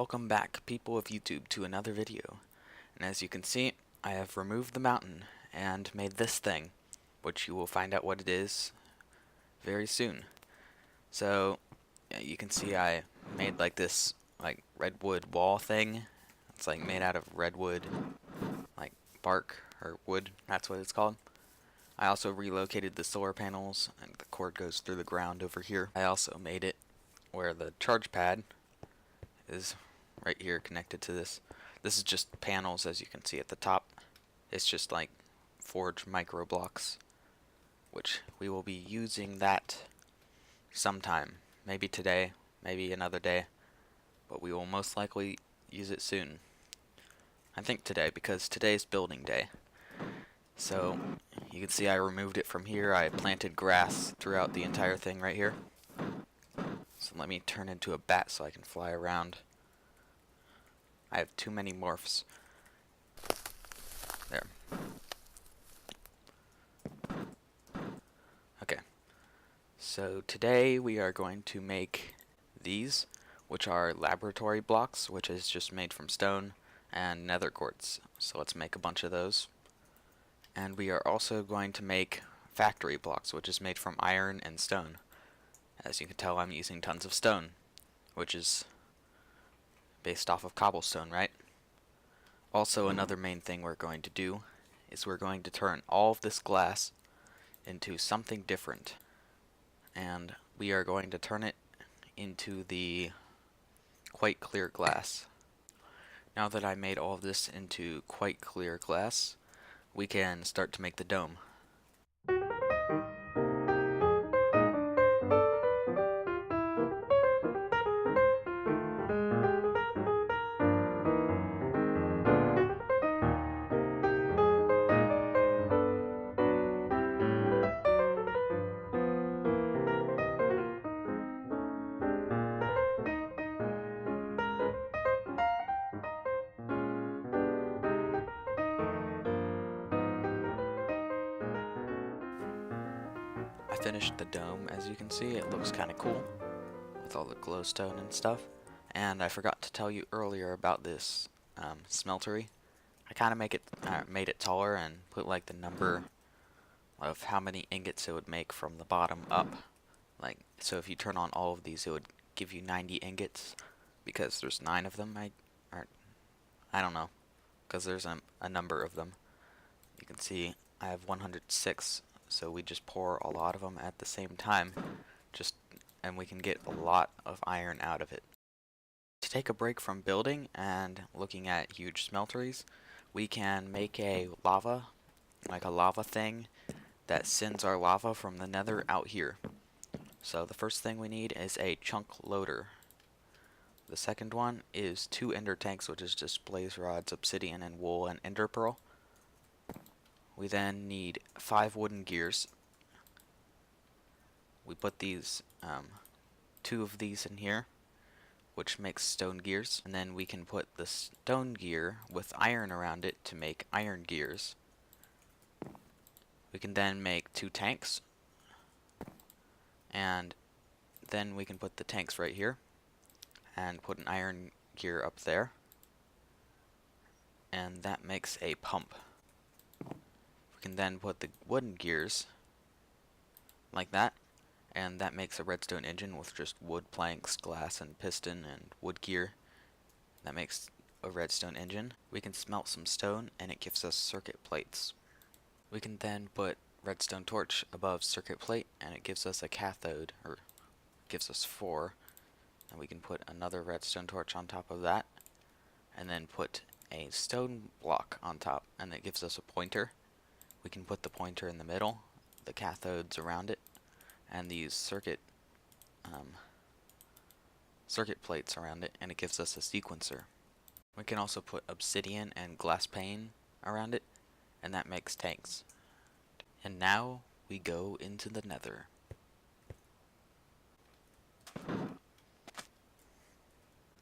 Welcome back, people of YouTube, to another video. And as you can see, I have removed the mountain and made this thing, which you will find out what it is very soon. So, yeah, you can see I made like this redwood wall thing. It's like made out of redwood, like bark or wood, that's what it's called. I also relocated the solar panels, and the cord goes through the ground over here. I also made it where the charge pad is right here connected to this. This is just panels, as you can see at the top. It's just like forge micro blocks, which we will be using that sometime. Maybe today, maybe another day, but we will most likely use it soon. I think today, because today's building day. So you can see I removed it from here. I planted grass throughout the entire thing right here. So let me turn into a bat so I can fly around. I have too many morphs. There. Okay. So today we are going to make these, which are laboratory blocks, which is just made from stone and nether quartz. So let's make a bunch of those. And we are also going to make factory blocks, which is made from iron and stone. As you can tell, I'm using tons of stone, which is based off of cobblestone, right? Also, another main thing we're going to do is we're going to turn all of this glass into something different. And we are going to turn it into the quite clear glass. Now that I made all of this into quite clear glass, we can start to make the dome. I finished the dome, as you can see. It looks kind of cool with all the glowstone and stuff. And I forgot to tell you earlier about this smeltery. I kind of made it taller and put like the number of how many ingots it would make from the bottom up. Like, so if you turn on all of these, it would give you 90 ingots because there's 9 of them. I don't know, because there's a number of them. You can see I have 106, so we just pour a lot of them at the same time, and we can get a lot of iron out of it. To take a break from building and looking at huge smelteries, we can make a lava thing that sends our lava from the nether out here. So the first thing we need is a chunk loader. The second one is 2 ender tanks, which is just blaze rods, obsidian, and wool, and ender pearl. We then need 5 wooden gears. We put these 2 of these in here, which makes stone gears, and then we can put the stone gear with iron around it to make iron gears. We can then make 2 tanks, and then we can put the tanks right here and put an iron gear up there, and that makes a pump. We can then put the wooden gears like that, and that makes a redstone engine with just wood planks, glass, and piston, and wood gear. That makes a redstone engine. We can smelt some stone, and it gives us circuit plates. We can then put redstone torch above circuit plate, and it gives us a cathode, or gives us 4. And we can put another redstone torch on top of that, and then put a stone block on top, and it gives us a pointer. We can put the pointer in the middle, the cathodes around it, and these circuit plates around it, and it gives us a sequencer. We can also put obsidian and glass pane around it, and that makes tanks. And now we go into the nether.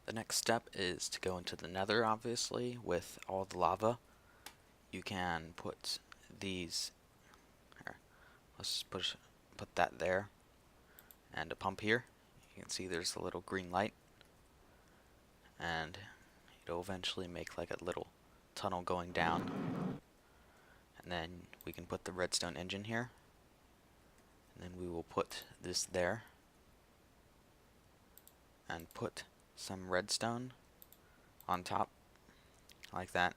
The next step is to go into the nether, obviously, with all the lava. You can put these here. Let's put that there, and a pump here. You can see there's a little green light, and it'll eventually make like a little tunnel going down. And then we can put the redstone engine here, and then we will put this there, and put some redstone on top, like that.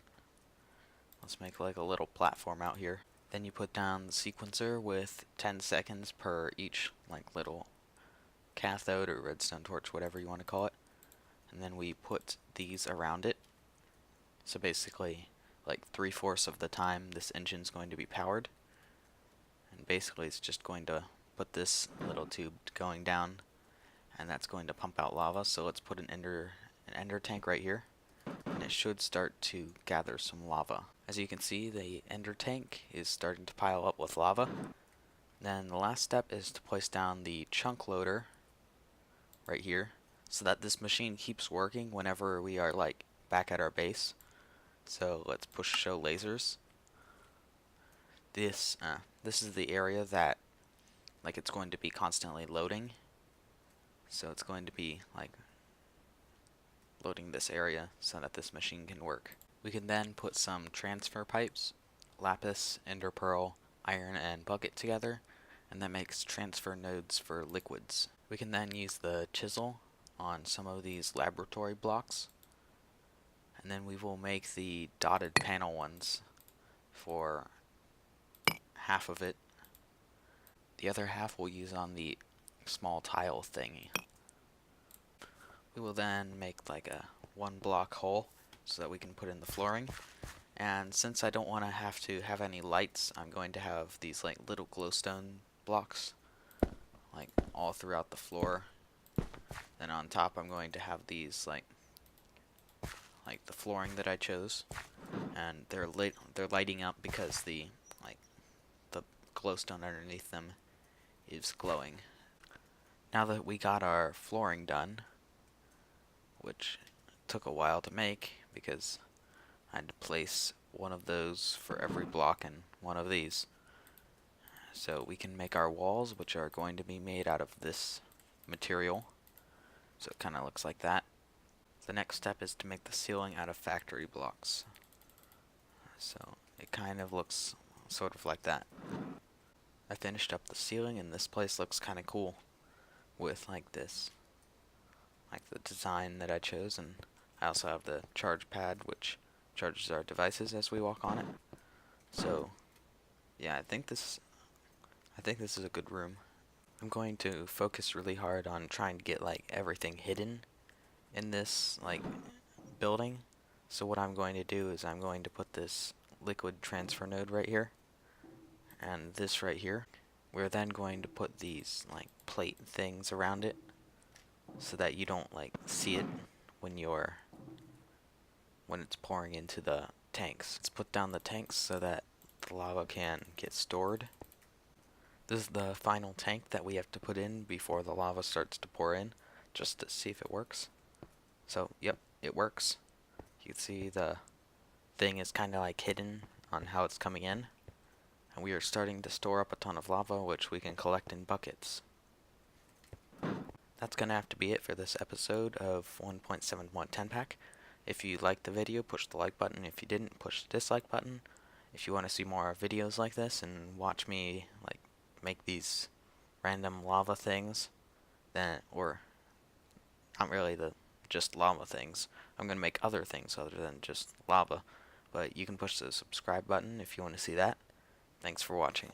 Let's make like a little platform out here. Then you put down the sequencer with 10 seconds per each like little cathode or redstone torch, whatever you want to call it. And then we put these around it. So basically, like 3/4 of the time this engine's going to be powered. And basically it's just going to put this little tube going down, and that's going to pump out lava. So let's put an ender tank right here, and it should start to gather some lava. As you can see, the ender tank is starting to pile up with lava. Then the last step is to place down the chunk loader right here, so that this machine keeps working whenever we are like back at our base. So let's push show lasers. This is the area that like it's going to be constantly loading. So it's going to be like loading this area so that this machine can work. We can then put some transfer pipes, lapis, ender pearl, iron, and bucket together, and that makes transfer nodes for liquids. We can then use the chisel on some of these laboratory blocks, and then we will make the dotted panel ones for half of it. The other half we'll use on the small tile thingy. We will then make like a 1-block hole so that we can put in the flooring. And since I don't want to have any lights, I'm going to have these like little glowstone blocks like all throughout the floor. Then on top I'm going to have these like the flooring that I chose, and they're lighting up because the glowstone underneath them is glowing. Now that we got our flooring done, which took a while to make because I had to place one of those for every block and one of these. So we can make our walls, which are going to be made out of this material. So it kind of looks like that. The next step is to make the ceiling out of factory blocks. So it kind of looks sort of like that. I finished up the ceiling, and this place looks kind of cool with like this, like the design that I chose, and I also have the charge pad which charges our devices as we walk on it. So yeah, I think this is a good room. I'm going to focus really hard on trying to get like everything hidden in this like building. So what I'm going to do is I'm going to put this liquid transfer node right here, and this right here. We're then going to put these like plate things around it so that you don't like see it when it's pouring into the tanks. Let's put down the tanks so that the lava can get stored. This is the final tank that we have to put in before the lava starts to pour in, just to see if it works. So yep, it works. You can see the thing is kind of like hidden on how it's coming in, and we are starting to store up a ton of lava which we can collect in buckets. That's gonna have to be it for this episode of 1.71 10 pack. If you liked the video, push the like button. If you didn't, push the dislike button. If you want to see more videos like this and watch me like make these random lava things, then, or not really just lava things, I'm gonna make other things other than just lava, but you can push the subscribe button if you want to see that. Thanks for watching.